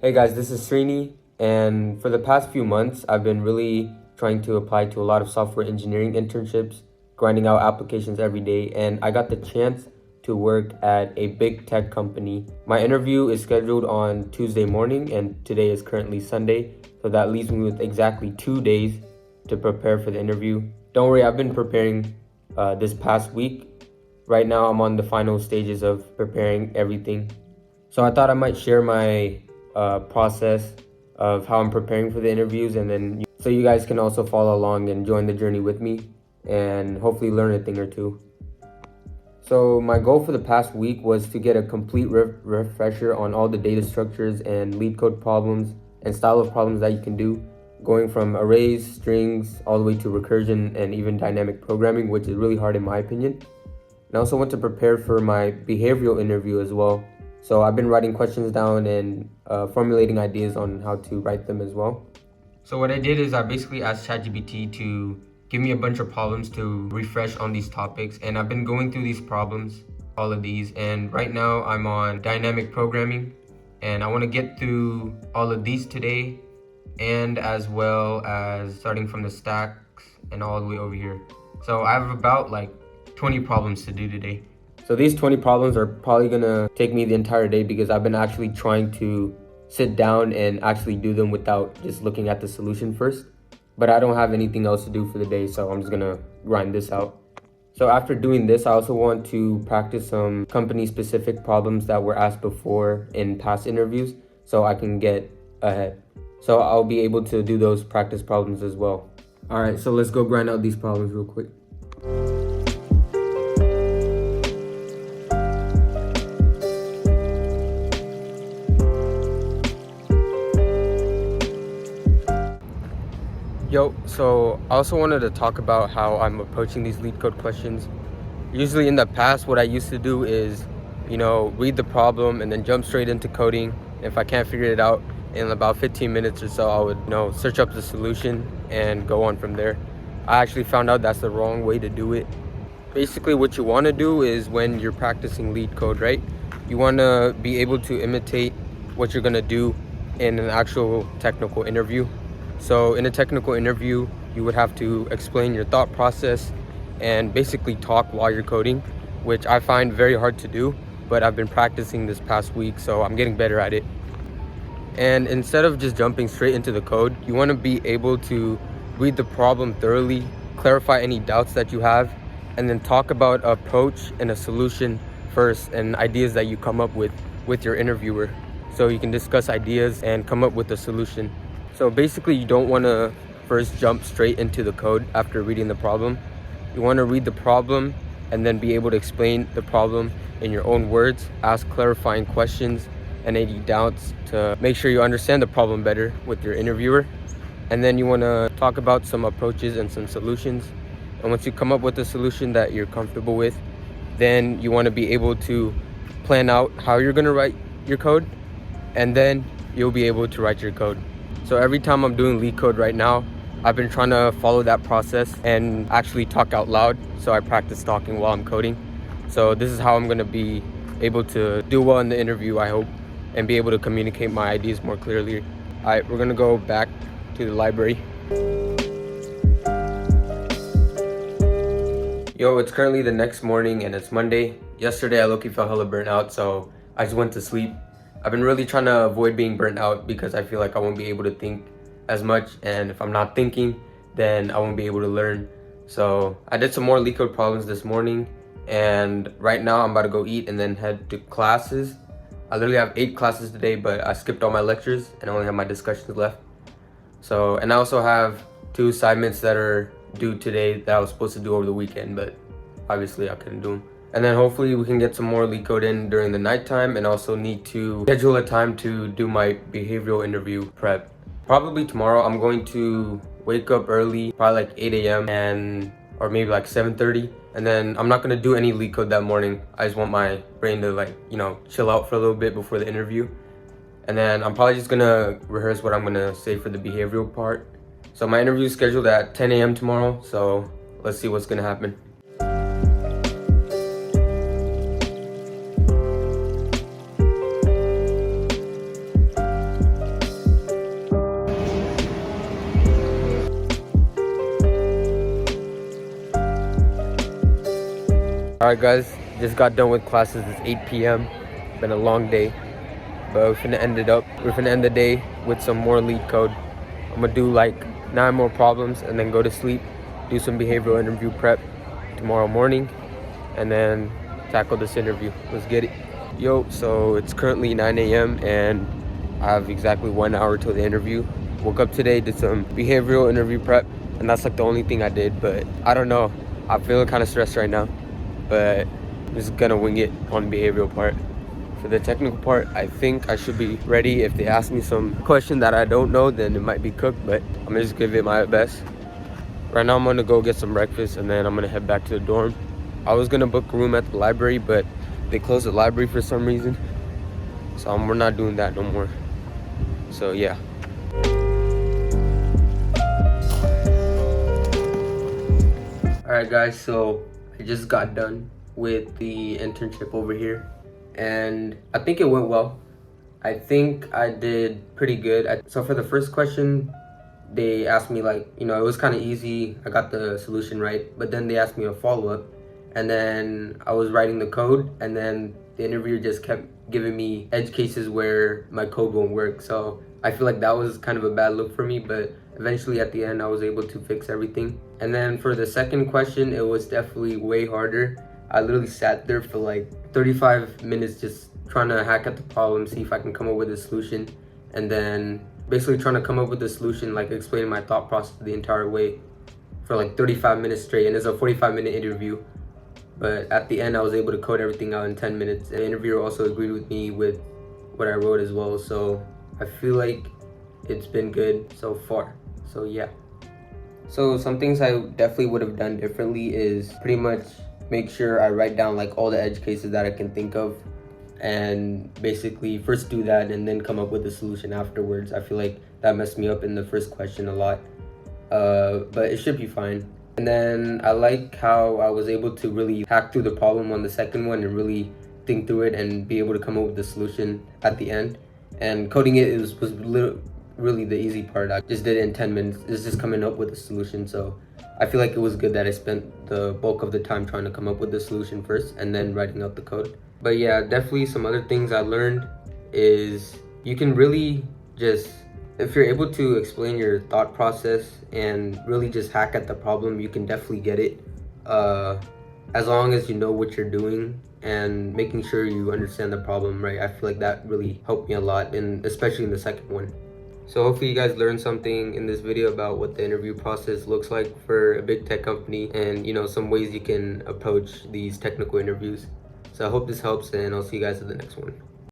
Hey guys, this is Srini, and for the past few months, I've been really trying to apply to a lot of software engineering internships, grinding out applications every day, and I got the chance to work at a big tech company. My interview is scheduled on Tuesday morning, and today is currently Sunday, so that leaves me with exactly 2 days to prepare for the interview. Don't worry, I've been preparing this past week. Right now, I'm on the final stages of preparing everything. So I thought I might share my process of how I'm preparing for the interviews, and then so you guys can also follow along and join the journey with me and hopefully learn a thing or two. So my goal for the past week was to get a complete refresher on all the data structures and lead code problems and style of problems that you can do, going from arrays, strings, all the way to recursion and even dynamic programming, which is really hard in my opinion. And I also want to prepare for my behavioral interview as well. So I've been writing questions down and formulating ideas on how to write them as well. So what I did is I basically asked ChatGPT to give me a bunch of problems to refresh on these topics. And I've been going through these problems, all of these. And right now I'm on dynamic programming. And I want to get through all of these today, and as well as starting from the stacks and all the way over here. So I have about like 20 problems to do today. So these 20 problems are probably gonna take me the entire day because I've been actually trying to sit down and actually do them without just looking at the solution first. But I don't have anything else to do for the day, so I'm just gonna grind this out. So after doing this, I also want to practice some company-specific problems that were asked before in past interviews so I can get ahead. So I'll be able to do those practice problems as well. All right, so let's go grind out these problems real quick. Yo, so I also wanted to talk about how I'm approaching these lead code questions. Usually in the past, what I used to do is, read the problem and then jump straight into coding. If I can't figure it out in about 15 minutes or so, I would, search up the solution and go on from there. I actually found out that's the wrong way to do it. Basically, what you want to do is when you're practicing lead code, right? You want to be able to imitate what you're going to do in an actual technical interview. So in a technical interview, you would have to explain your thought process and basically talk while you're coding, which I find very hard to do, but I've been practicing this past week, so I'm getting better at it. And instead of just jumping straight into the code, you want to be able to read the problem thoroughly, clarify any doubts that you have, and then talk about an approach and a solution first and ideas that you come up with your interviewer. So you can discuss ideas and come up with a solution. So basically, you don't want to first jump straight into the code after reading the problem. You want to read the problem and then be able to explain the problem in your own words, ask clarifying questions and any doubts to make sure you understand the problem better with your interviewer. And then you want to talk about some approaches and some solutions. And once you come up with a solution that you're comfortable with, then you want to be able to plan out how you're going to write your code, and then you'll be able to write your code. So every time I'm doing lead code right now, I've been trying to follow that process and actually talk out loud. So I practice talking while I'm coding. So this is how I'm going to be able to do well in the interview, I hope, and be able to communicate my ideas more clearly. All right, we're going to go back to the library. Yo, it's currently the next morning and it's Monday. Yesterday I low-key felt hella burnt out, so I just went to sleep. I've been really trying to avoid being burnt out because I feel like I won't be able to think as much, and if I'm not thinking, then I won't be able to learn. So I did some more lead code problems this morning, and right now I'm about to go eat and then head to classes. I literally have 8 classes today, but I skipped all my lectures and I only have my discussions left. So, and I also have 2 assignments that are due today that I was supposed to do over the weekend, but obviously I couldn't do them. And then hopefully we can get some more lead code in during the nighttime, and also need to schedule a time to do my behavioral interview prep. Probably tomorrow I'm going to wake up early, probably like 8 a.m. or maybe like 7:30. And then I'm not gonna do any lead code that morning. I just want my brain to chill out for a little bit before the interview. And then I'm probably just gonna rehearse what I'm gonna say for the behavioral part. So my interview is scheduled at 10 a.m. tomorrow, so let's see what's gonna happen. Alright guys, just got done with classes. It's 8 p.m. Been a long day, but we're finna end the day with some more lead code. I'm gonna do like 9 more problems and then go to sleep, do some behavioral interview prep tomorrow morning, and then tackle this interview. Let's get it. Yo, so it's currently 9 a.m. and I have exactly 1 hour till the interview. Woke up today, did some behavioral interview prep, and that's like the only thing I did, but I don't know. I'm feeling kind of stressed right now, but I'm just gonna wing it on the behavioral part. For the technical part, I think I should be ready. If they ask me some question that I don't know, then it might be cooked, but I'm gonna just give it my best. Right now I'm gonna go get some breakfast and then I'm gonna head back to the dorm. I was gonna book a room at the library, but they closed the library for some reason, so we're not doing that no more. So yeah. Alright guys, so I just got done with the internship over here and I think it went well. I think I did pretty good. So for the first question, they asked me like, it was kind of easy. I got the solution right, but then they asked me a follow-up and then I was writing the code and then the interviewer just kept giving me edge cases where my code won't work. So I feel like that was kind of a bad look for me, but eventually at the end I was able to fix everything. And then for the second question, it was definitely way harder. I literally sat there for like 35 minutes just trying to hack at the problem, see if I can come up with a solution, and then basically trying to come up with a solution, like explaining my thought process the entire way for like 35 minutes straight. And it's a 45-minute interview, but at the end I was able to code everything out in 10 minutes. The interviewer also agreed with me with what I wrote as well, so I feel like it's been good so far. So yeah. So some things I definitely would have done differently is pretty much make sure I write down like all the edge cases that I can think of, and basically first do that and then come up with a solution afterwards. I feel like that messed me up in the first question a lot, but it should be fine. And then I like how I was able to really hack through the problem on the second one and really think through it and be able to come up with the solution at the end. And coding it was really the easy part. I just did it in 10 minutes. It's just coming up with a solution. So I feel like it was good that I spent the bulk of the time trying to come up with the solution first and then writing out the code. But yeah, definitely some other things I learned is you can really just, if you're able to explain your thought process and really just hack at the problem, you can definitely get it. As long as you know what you're doing and making sure you understand the problem, right? I feel like that really helped me a lot, and especially in the second one. So hopefully you guys learned something in this video about what the interview process looks like for a big tech company, and some ways you can approach these technical interviews. So I hope this helps, and I'll see you guys at the next one.